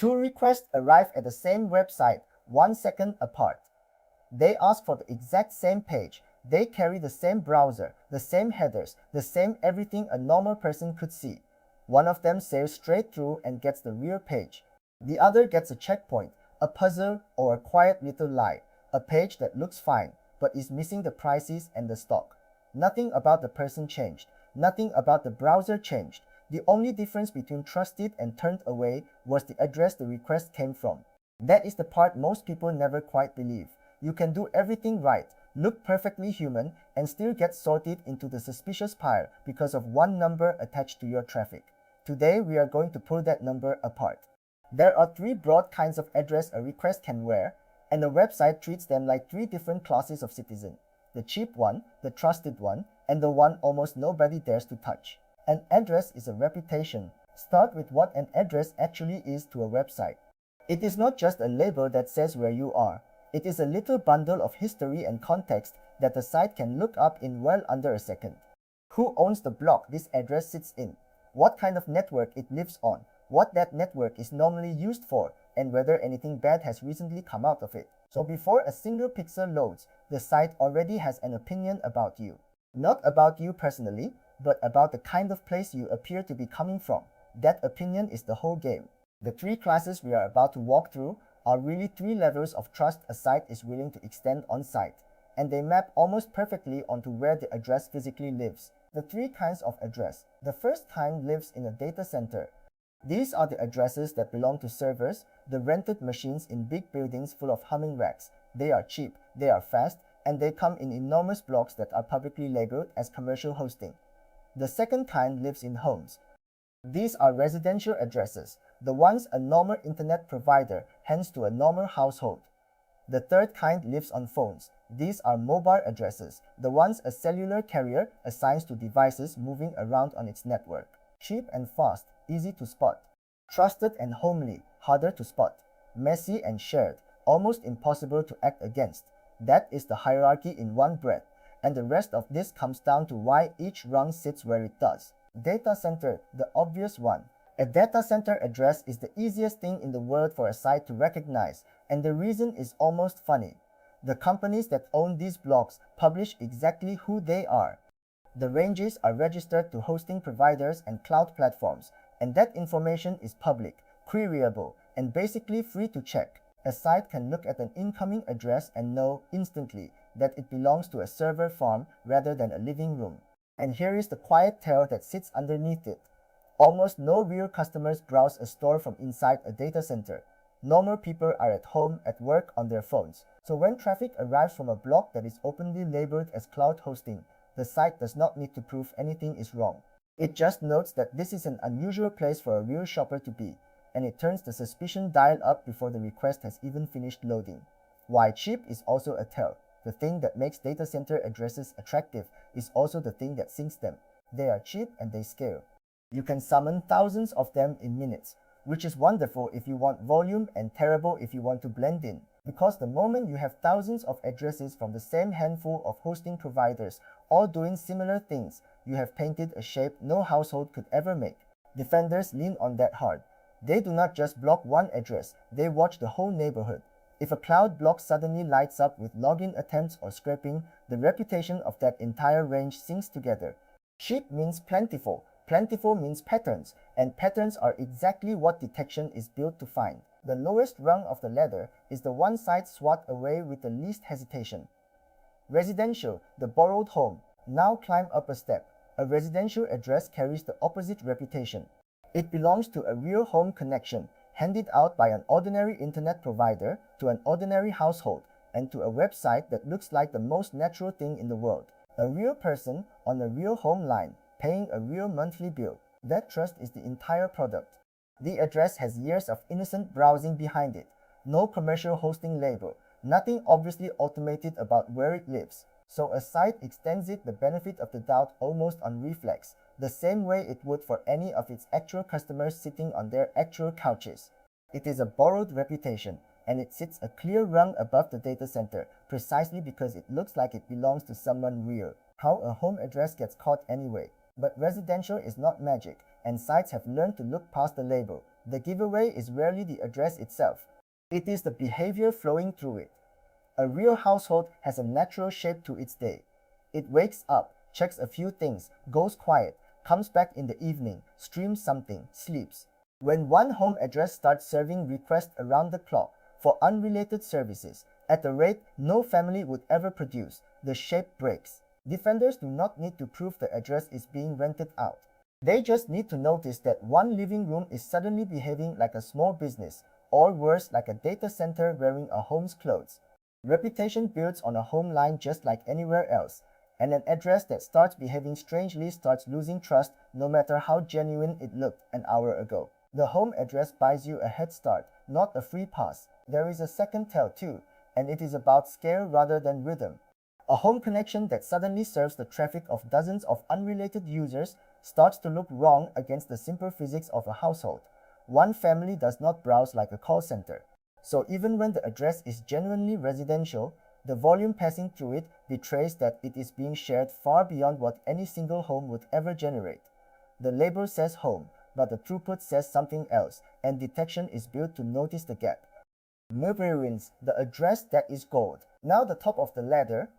Two requests arrive at the same website 1 second apart. They ask for the exact same page. They carry the same browser, the same headers, the same everything a normal person could see. One of them sails straight through and gets the real page. The other gets a checkpoint, a puzzle, or a quiet little lie, a page that looks fine, but is missing the prices and the stock. Nothing about the person changed. Nothing about the browser changed. The only difference between trusted and turned away was the address the request came from. That is the part most people never quite believe. You can do everything right, look perfectly human, and still get sorted into the suspicious pile because of one number attached to your traffic. Today, we are going to pull that number apart. There are three broad kinds of address a request can wear, and a website treats them like three different classes of citizen: the cheap one, the trusted one, and the one almost nobody dares to touch. An address is a reputation. Start with what an address actually is to a website. It is not just a label that says where you are. It is a little bundle of history and context that the site can look up in well under a second. Who owns the block this address sits in? What kind of network it lives on? What that network is normally used for? And whether anything bad has recently come out of it. So before a single pixel loads, the site already has an opinion about you. Not about you personally, but about the kind of place you appear to be coming from. That opinion is the whole game. The three classes we are about to walk through are really three levels of trust a site is willing to extend on site, and they map almost perfectly onto where the address physically lives. The three kinds of address. The first kind lives in a data center. These are the addresses that belong to servers, the rented machines in big buildings full of humming racks. They are cheap, they are fast, and they come in enormous blocks that are publicly labeled as commercial hosting. The second kind lives in homes. These are residential addresses, the ones a normal internet provider hands to a normal household. The third kind lives on phones. These are mobile addresses, the ones a cellular carrier assigns to devices moving around on its network. Cheap and fast, easy to spot. Trusted and homely, harder to spot. Messy and shared, almost impossible to act against. That is the hierarchy in one breath, and the rest of this comes down to why each rung sits where it does. Data center, the obvious one. A data center address is the easiest thing in the world for a site to recognize, and the reason is almost funny. The companies that own these blocks publish exactly who they are. The ranges are registered to hosting providers and cloud platforms, and that information is public, queryable, and basically free to check. A site can look at an incoming address and know instantly that it belongs to a server farm rather than a living room. And here is the quiet tale that sits underneath it. Almost no real customers browse a store from inside a data center. Normal people are at home, at work, on their phones. So when traffic arrives from a block that is openly labeled as cloud hosting, the site does not need to prove anything is wrong. It just notes that this is an unusual place for a real shopper to be, and it turns the suspicion dial up before the request has even finished loading. Why cheap is also a tell. The thing that makes data center addresses attractive is also the thing that sinks them. They are cheap and they scale. You can summon thousands of them in minutes, which is wonderful if you want volume and terrible if you want to blend in. Because the moment you have thousands of addresses from the same handful of hosting providers, all doing similar things, you have painted a shape no household could ever make. Defenders lean on that hard. They do not just block one address, they watch the whole neighborhood. If a cloud block suddenly lights up with login attempts or scraping, the reputation of that entire range sinks together. Cheap means plentiful. Plentiful means patterns, and patterns are exactly what detection is built to find. The lowest rung of the ladder is the one site swat away with the least hesitation. Residential, the borrowed home. Now climb up a step. A residential address carries the opposite reputation. It belongs to a real home connection, handed out by an ordinary internet provider to an ordinary household, and to a website that looks like the most natural thing in the world. A real person on a real home line, paying a real monthly bill. That trust is the entire product. The address has years of innocent browsing behind it. No commercial hosting label. Nothing obviously automated about where it lives. So a site extends it the benefit of the doubt almost on reflex, the same way it would for any of its actual customers sitting on their actual couches. It is a borrowed reputation, and it sits a clear rung above the data center, precisely because it looks like it belongs to someone real. How a home address gets caught anyway. But residential is not magic, and sites have learned to look past the label. The giveaway is rarely the address itself. It is the behavior flowing through it. A real household has a natural shape to its day. It wakes up, checks a few things, goes quiet, comes back in the evening, streams something, sleeps. When one home address starts serving requests around the clock for unrelated services at a rate no family would ever produce, the shape breaks. Defenders do not need to prove the address is being rented out. They just need to notice that one living room is suddenly behaving like a small business, or worse, like a data center wearing a home's clothes. Reputation builds on a home line just like anywhere else, and an address that starts behaving strangely starts losing trust no matter how genuine it looked an hour ago. The home address buys you a head start, not a free pass. There is a second tell too, and it is about scale rather than rhythm. A home connection that suddenly serves the traffic of dozens of unrelated users starts to look wrong against the simple physics of a household. One family does not browse like a call center. So even when the address is genuinely residential, the volume passing through it betrays that it is being shared far beyond what any single home would ever generate. The label says home, but the throughput says something else, and detection is built to notice the gap. Murderins, the address that is gold. Now the top of the ladder,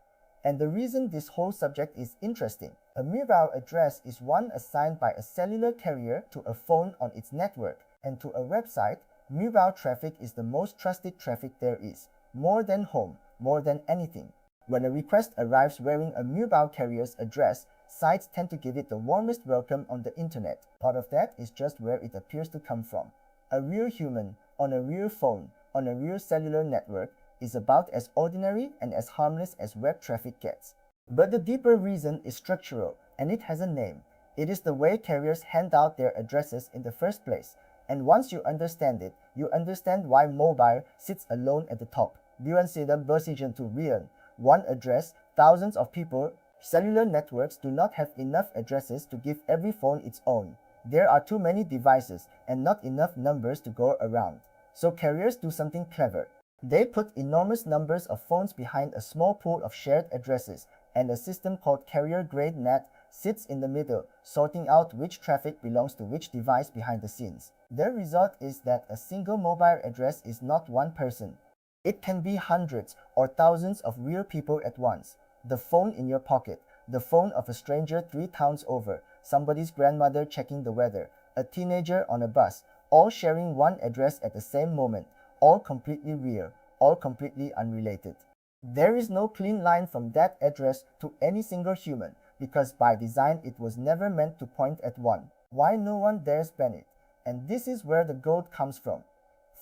and the reason this whole subject is interesting. A mobile address is one assigned by a cellular carrier to a phone on its network, and to a website, mobile traffic is the most trusted traffic there is, more than home, more than anything. When a request arrives wearing a mobile carrier's address, sites tend to give it the warmest welcome on the internet. Part of that is just where it appears to come from. A real human, on a real phone, on a real cellular network, is about as ordinary and as harmless as web traffic gets. But the deeper reason is structural, and it has a name. It is the way carriers hand out their addresses in the first place. And once you understand it, you understand why mobile sits alone at the top. Bjørn siden børsingen to Rian. One address, thousands of people. Cellular networks do not have enough addresses to give every phone its own. There are too many devices and not enough numbers to go around. So carriers do something clever. They put enormous numbers of phones behind a small pool of shared addresses, and a system called carrier-grade NAT sits in the middle, sorting out which traffic belongs to which device behind the scenes. The result is that a single mobile address is not one person. It can be hundreds or thousands of real people at once. The phone in your pocket, the phone of a stranger 3 towns over, somebody's grandmother checking the weather, a teenager on a bus, all sharing one address at the same moment, all completely real, all completely unrelated. There is no clean line from that address to any single human, because by design it was never meant to point at one. Why no one dares ban it? And this is where the gold comes from.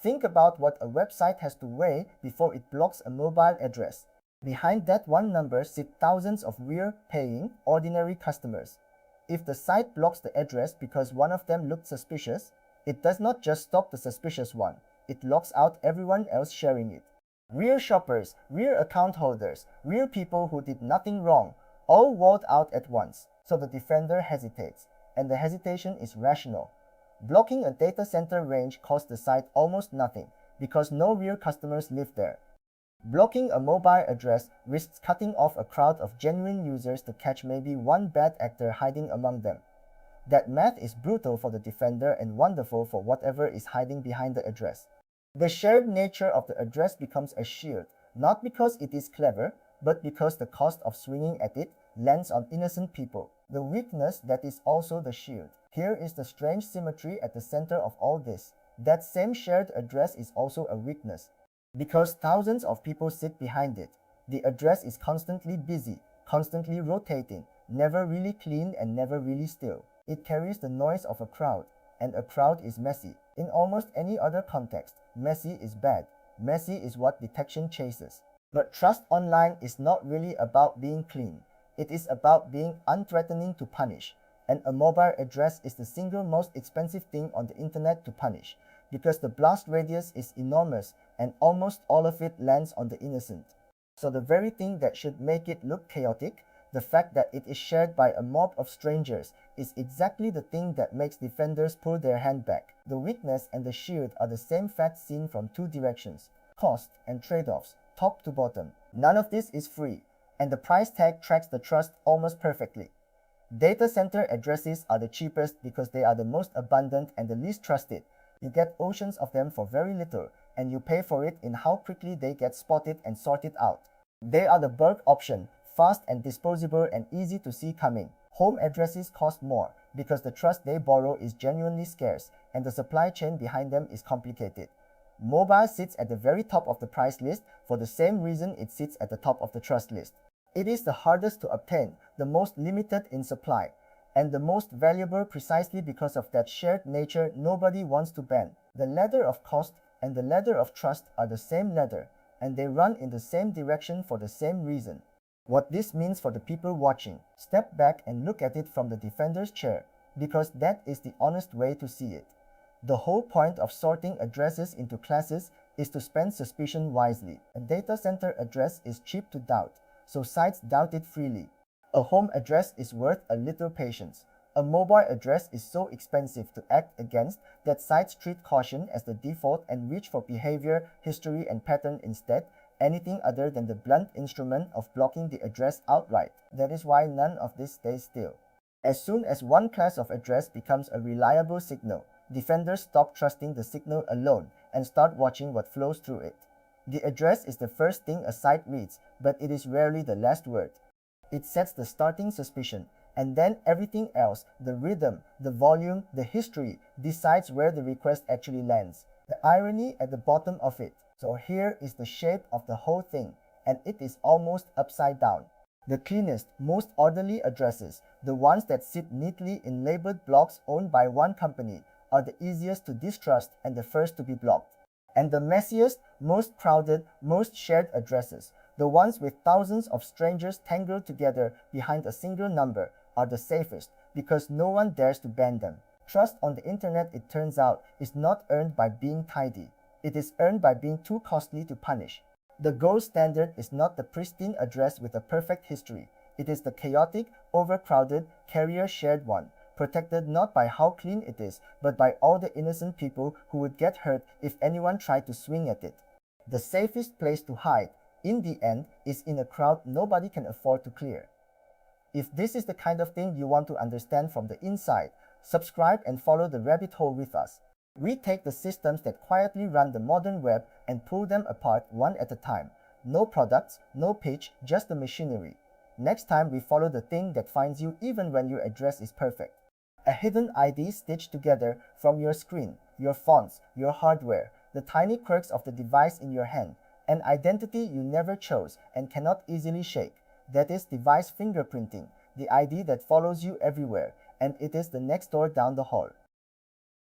Think about what a website has to weigh before it blocks a mobile address. Behind that one number sit thousands of real, paying, ordinary customers. If the site blocks the address because one of them looked suspicious, it does not just stop the suspicious one, it locks out everyone else sharing it. Real shoppers, real account holders, real people who did nothing wrong, all walled out at once. So the defender hesitates, and the hesitation is rational. Blocking a data center range costs the site almost nothing, because no real customers live there. Blocking a mobile address risks cutting off a crowd of genuine users to catch maybe one bad actor hiding among them. That math is brutal for the defender and wonderful for whatever is hiding behind the address. The shared nature of the address becomes a shield, not because it is clever, but because the cost of swinging at it lands on innocent people. The weakness that is also the shield. Here is the strange symmetry at the center of all this. That same shared address is also a weakness. Because thousands of people sit behind it, the address is constantly busy, constantly rotating, never really clean and never really still. It carries the noise of a crowd, and a crowd is messy. In almost any other context, messy is bad. Messy is what detection chases. But trust online is not really about being clean. It is about being unthreatening to punish. And a mobile address is the single most expensive thing on the internet to punish, because the blast radius is enormous and almost all of it lands on the innocent. So the very thing that should make it look chaotic, the fact that it is shared by a mob of strangers, is exactly the thing that makes defenders pull their hand back. The weakness and the shield are the same fact seen from two directions: cost and trade-offs, top to bottom. None of this is free, and the price tag tracks the trust almost perfectly. Data center addresses are the cheapest because they are the most abundant and the least trusted. You get oceans of them for very little, and you pay for it in how quickly they get spotted and sorted out. They are the bulk option, fast and disposable and easy to see coming. Home addresses cost more because the trust they borrow is genuinely scarce and the supply chain behind them is complicated. Mobile sits at the very top of the price list for the same reason it sits at the top of the trust list. It is the hardest to obtain, the most limited in supply, and the most valuable precisely because of that shared nature nobody wants to bend. The ladder of cost and the ladder of trust are the same ladder, and they run in the same direction for the same reason. What this means for the people watching, step back and look at it from the defender's chair, because that is the honest way to see it. The whole point of sorting addresses into classes is to spend suspicion wisely. A data center address is cheap to doubt, so sites doubt it freely. A home address is worth a little patience. A mobile address is so expensive to act against that sites treat caution as the default and reach for behavior, history, and pattern instead, anything other than the blunt instrument of blocking the address outright. That is why none of this stays still. As soon as one class of address becomes a reliable signal, defenders stop trusting the signal alone and start watching what flows through it. The address is the first thing a site reads, but it is rarely the last word. It sets the starting suspicion, and then everything else, the rhythm, the volume, the history, decides where the request actually lands. The irony at the bottom of it. So here is the shape of the whole thing, and it is almost upside down. The cleanest, most orderly addresses, the ones that sit neatly in labeled blocks owned by one company, are the easiest to distrust and the first to be blocked. And the messiest, most crowded, most shared addresses, the ones with thousands of strangers tangled together behind a single number, are the safest because no one dares to bend them. Trust on the internet, it turns out, is not earned by being tidy. It is earned by being too costly to punish. The gold standard is not the pristine address with a perfect history. It is the chaotic, overcrowded, carrier-shared one, protected not by how clean it is, but by all the innocent people who would get hurt if anyone tried to swing at it. The safest place to hide, in the end, is in a crowd nobody can afford to clear. If this is the kind of thing you want to understand from the inside, subscribe and follow the rabbit hole with us. We take the systems that quietly run the modern web and pull them apart one at a time. No products, no pitch, just the machinery. Next time we follow the thing that finds you even when your address is perfect. A hidden ID stitched together from your screen, your fonts, your hardware, the tiny quirks of the device in your hand. An identity you never chose and cannot easily shake. That is device fingerprinting, the ID that follows you everywhere, and it is the next door down the hall.